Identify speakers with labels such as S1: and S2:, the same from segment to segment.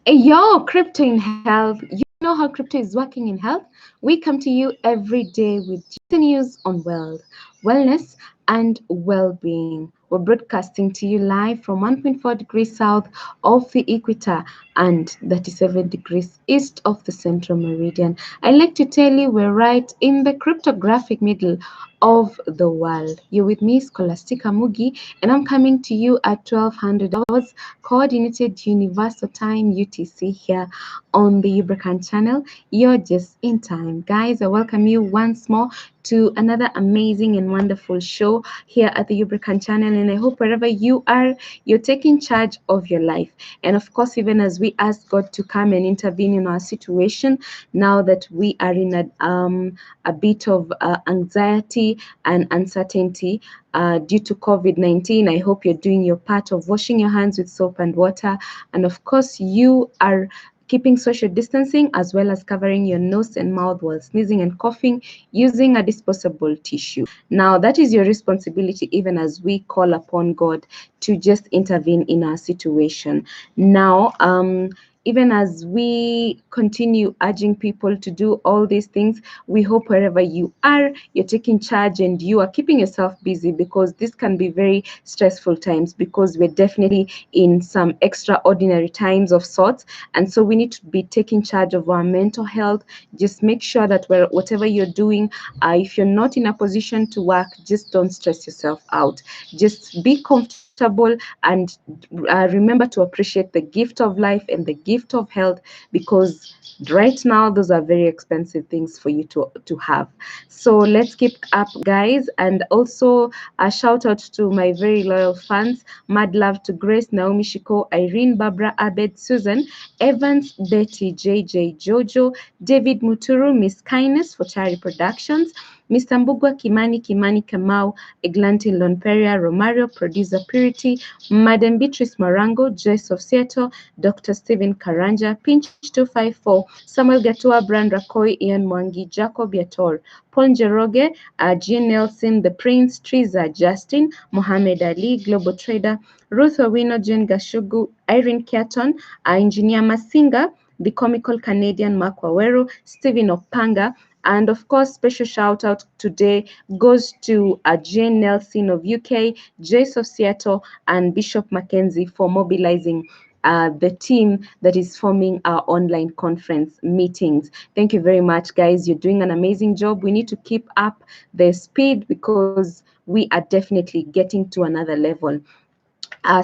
S1: Hey, yo, crypto in health. You know how crypto is working in health? We come to you every day with the news on wealth, wellness, and well being. We're broadcasting to you live from 1.4 degrees south of the equator and 37 degrees east of the central meridian. I like to tell you we're right in the cryptographic middle of the world. You're with me, Scholastica Mugi, and I'm coming to you at 1200 hours Coordinated Universal Time UTC here on the Ubracan channel. You're just in time. Guys, I welcome you once more to another amazing and wonderful show here at the Ubracan channel. And I hope wherever you are, you're taking charge of your life. And of course, even as we ask God to come and intervene in our situation, now that we are in a bit of anxiety and uncertainty, due to COVID-19. I hope you're doing your part of washing your hands with soap and water. And of course, you are keeping social distancing as well as covering your nose and mouth while sneezing and coughing using a disposable tissue. Now, that is your responsibility even as we call upon God to just intervene in our situation. Now, even as we continue urging people to do all these things, we hope wherever you are, you're taking charge and you are keeping yourself busy, because this can be very stressful times, because we're definitely in some extraordinary times of sorts. And so we need to be taking charge of our mental health. Just make sure that whatever you're doing, if you're not in a position to work, just don't stress yourself out. Just be comfortable and remember to appreciate the gift of life and the gift of health, because right now those are very expensive things for you to have. So let's keep up, guys. And also a shout out to my very loyal fans. Mad love to Grace, Naomi, Shiko, Irene, Barbara, Abed, Susan, Evans, Betty, JJ, Jojo, David Muturu, Miss Kindness for Chari Productions, Mr. Mbugwa, Kimani Kamau, Eglantin Lonperia, Romario, Producer Purity, Madam Beatrice Marango, Joyce of Seattle, Dr. Stephen Karanja, Pinch 254, Samuel Gatua, Brand Rakoi, Ian Mwangi, Jacob Yator, Paul Njoroge, Jean Nelson, The Prince, Triza Justin, Mohammed Ali, Global Trader, Ruth Owino, Jane Gashugu, Irene Kiaton, Engineer Masinga, the comical Canadian Mark Wawero, Stephen Opanga, and of course, special shout out today goes to Jane Nelson of UK, Joyce of Seattle, and Bishop Mackenzie for mobilizing the team that is forming our online conference meetings. Thank you very much, guys. You're doing an amazing job. We need to keep up the speed because we are definitely getting to another level.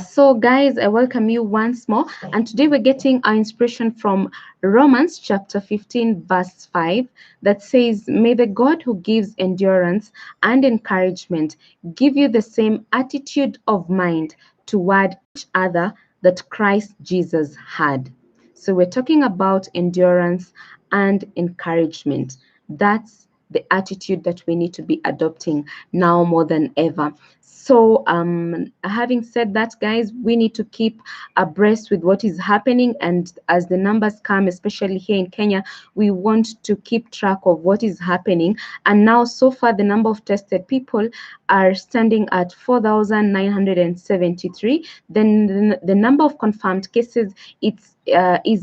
S1: So, guys, I welcome you once more. And today we're getting our inspiration from Romans chapter 15, verse 5, that says, "May the God who gives endurance and encouragement give you the same attitude of mind toward each other that Christ Jesus had." So, we're talking about endurance and encouragement. That's the attitude that we need to be adopting now more than ever. So, having said that, guys, we need to keep abreast with what is happening. And as the numbers come, especially here in Kenya, we want to keep track of what is happening. And now, so far, the number of tested people are standing at 4,973. Then the number of confirmed cases is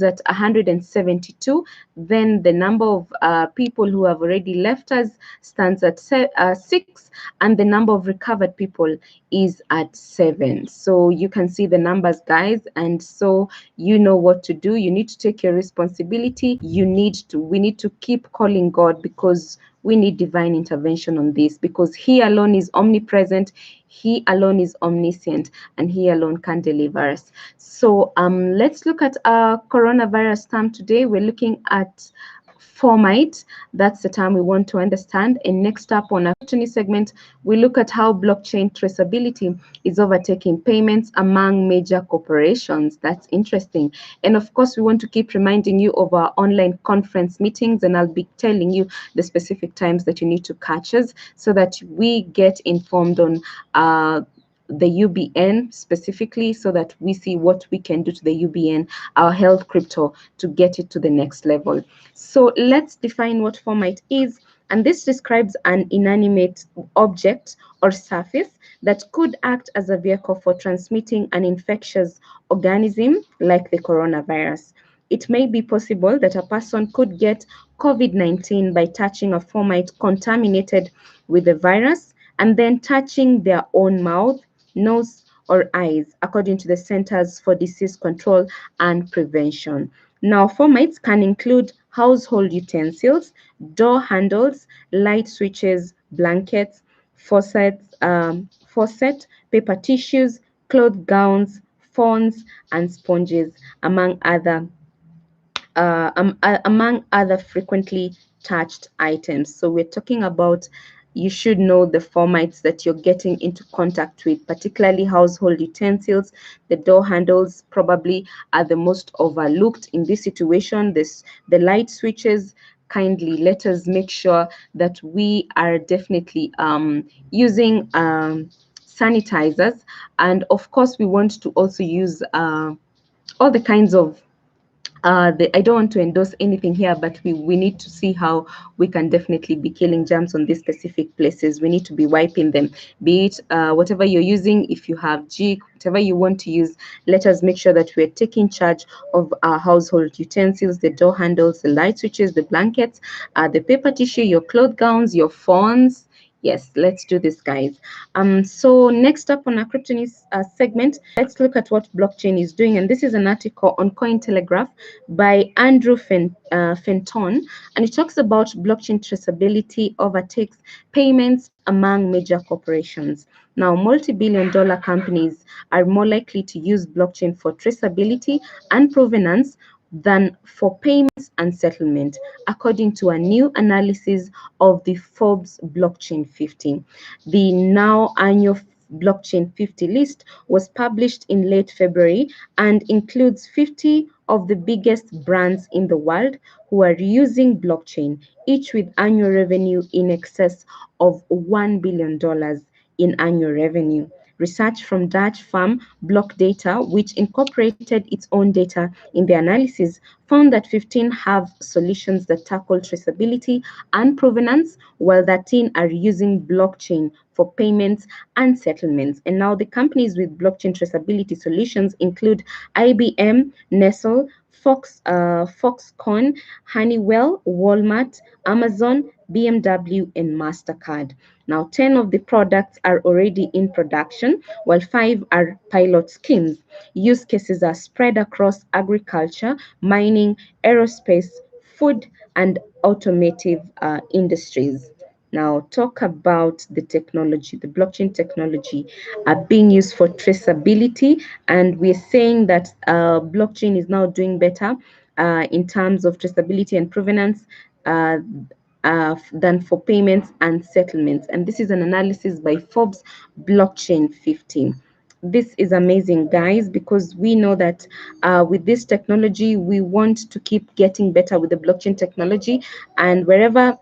S1: at 172. Then the number of people who have already left us stands at 6, and the number of recovered people is at 7. So you can see the numbers, guys, and so you know what to do. You need to take your responsibility. We need to keep calling God, because we need divine intervention on this, because He alone is omnipresent, He alone is omniscient, and He alone can deliver us. So let's look at our coronavirus term today. We're looking at FOMITE. That's the term we want to understand. And next up on our segment, we look at how blockchain traceability is overtaking payments among major corporations. That's interesting. And of course, we want to keep reminding you of our online conference meetings, and I'll be telling you the specific times that you need to catch us so that we get informed on the UBN specifically, so that we see what we can do to the UBN, our health crypto, to get it to the next level. So let's define what FOMITE is. And this describes an inanimate object or surface that could act as a vehicle for transmitting an infectious organism like the coronavirus. It may be possible that a person could get COVID-19 by touching a fomite contaminated with the virus and then touching their own mouth, nose, or eyes, according to the Centers for Disease Control and Prevention. Now, fomites can include household utensils, door handles, light switches, blankets, faucet, paper tissues, cloth gowns, phones, and sponges, among other frequently touched items. So we're talking about you should know the fomites that you're getting into contact with, particularly household utensils. The door handles probably are the most overlooked in this situation. The light switches, kindly let us make sure that we are definitely using sanitizers. And of course, we want to also use all the kinds of I don't want to endorse anything here, but we need to see how we can definitely be killing germs on these specific places. We need to be wiping them, be it whatever you're using. If you have jig, whatever you want to use, let us make sure that we're taking charge of our household utensils, the door handles, the light switches, the blankets, the paper tissue, your cloth gowns, your phones. Yes, let's do this, guys. So next up on our crypto news segment, let's look at what blockchain is doing. And this is an article on Cointelegraph by Andrew Fenton, and it talks about blockchain traceability overtakes payments among major corporations. Now, multi-billion-dollar companies are more likely to use blockchain for traceability and provenance than for payments and settlement, according to a new analysis of the Forbes Blockchain 50. The now annual Blockchain 50 list was published in late February and includes 50 of the biggest brands in the world who are using blockchain, each with annual revenue in excess of $1 billion in annual revenue. Research from Dutch firm Block Data, which incorporated its own data in the analysis, found that 15 have solutions that tackle traceability and provenance, while 13 are using blockchain for payments and settlements. And now the companies with blockchain traceability solutions include IBM, Nestle, Foxconn, Honeywell, Walmart, Amazon, BMW, and MasterCard. Now, 10 of the products are already in production, while 5 are pilot schemes. Use cases are spread across agriculture, mining, aerospace, food, and automotive industries. Now, talk about the technology, the blockchain technology are being used for traceability, and we're saying that blockchain is now doing better in terms of traceability and provenance uh, than for payments and settlements. And this is an analysis by Forbes Blockchain 50. This is amazing, guys, because we know that with this technology, we want to keep getting better with the blockchain technology. And wherever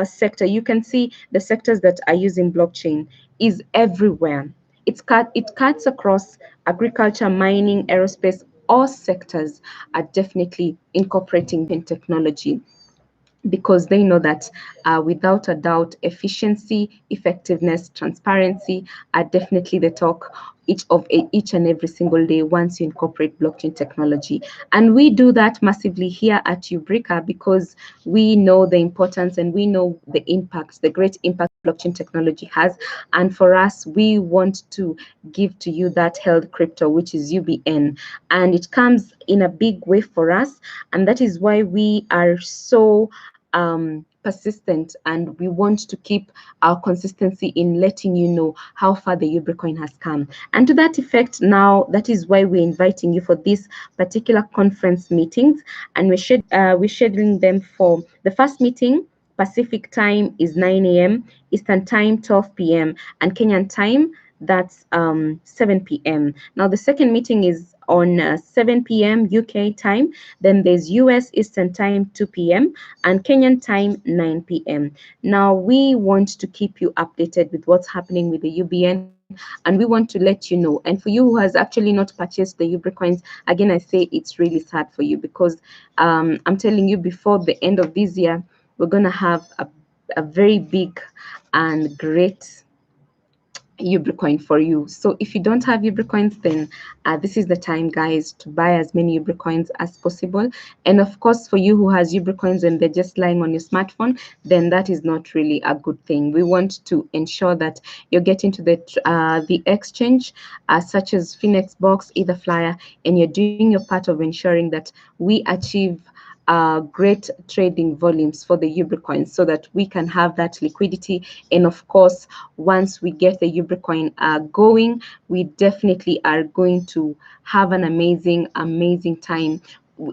S1: sector, you can see the sectors that are using blockchain is everywhere. It cuts across agriculture, mining, aerospace. All sectors are definitely incorporating technology because they know that without a doubt, efficiency, effectiveness, transparency are definitely the talk each and every single day once you incorporate blockchain technology. And we do that massively here at Ubrica because we know the importance and we know the impact, the great impact blockchain technology has. And for us, we want to give to you that held crypto, which is UBN. And it comes in a big way for us. And that is why we are so persistent, and we want to keep our consistency in letting you know how far the Ubricoin has come. And to that effect, now that is why we're inviting you for this particular conference meetings, and we're scheduling them for the first meeting. Pacific time is 9 a.m., Eastern time 12 p.m., and Kenyan time that's 7 p.m. Now the second meeting is on 7 p.m. UK time. Then there's US Eastern time 2 p.m. and Kenyan time 9 p.m. Now we want to keep you updated with what's happening with the UBN, and we want to let you know. And for you who has actually not purchased the Ubri coins, again I say it's really sad for you because I'm telling you before the end of this year we're gonna have a very big and great Ubricoin for you. So if you don't have Ubricoins, then this is the time, guys, to buy as many Ubricoins as possible. And of course, for you who has Ubricoins and they're just lying on your smartphone, then that is not really a good thing. We want to ensure that you're getting to the exchange, such as Finexbox, either Flyer, and you're doing your part of ensuring that we achieve great trading volumes for the Ubricoins so that we can have that liquidity. And of course, once we get the Ubricoin going, we definitely are going to have an amazing time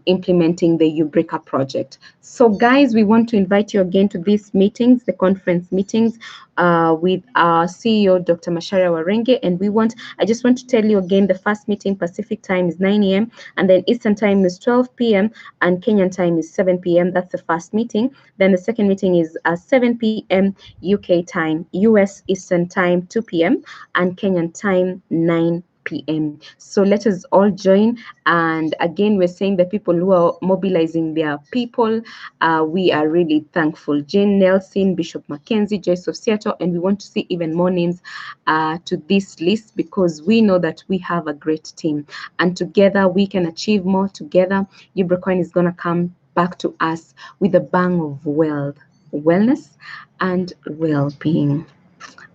S1: implementing the Ubrica project. So guys, we want to invite you again to these meetings, the conference meetings with our CEO, Dr. Macharia Warenge. And I just want to tell you again, the first meeting Pacific time is 9 a.m. and then Eastern time is 12 p.m. and Kenyan time is 7 p.m. That's the first meeting. Then the second meeting is 7 p.m. UK time, US Eastern time 2 p.m. and Kenyan time 9 p.m. So let us all join. And again, we're saying the people who are mobilizing their people, we are really thankful. Jane Nelson, Bishop Mackenzie, Joyce of Seattle, and we want to see even more names to this list because we know that we have a great team. And together we can achieve more. Together, Ubricoin is going to come back to us with a bang of wealth, wellness, and well-being.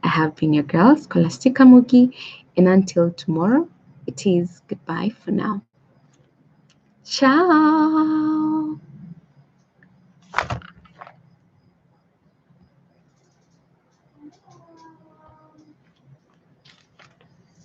S1: I have been your girl, Scholastica Mugi, and until tomorrow, it is goodbye for now. Ciao!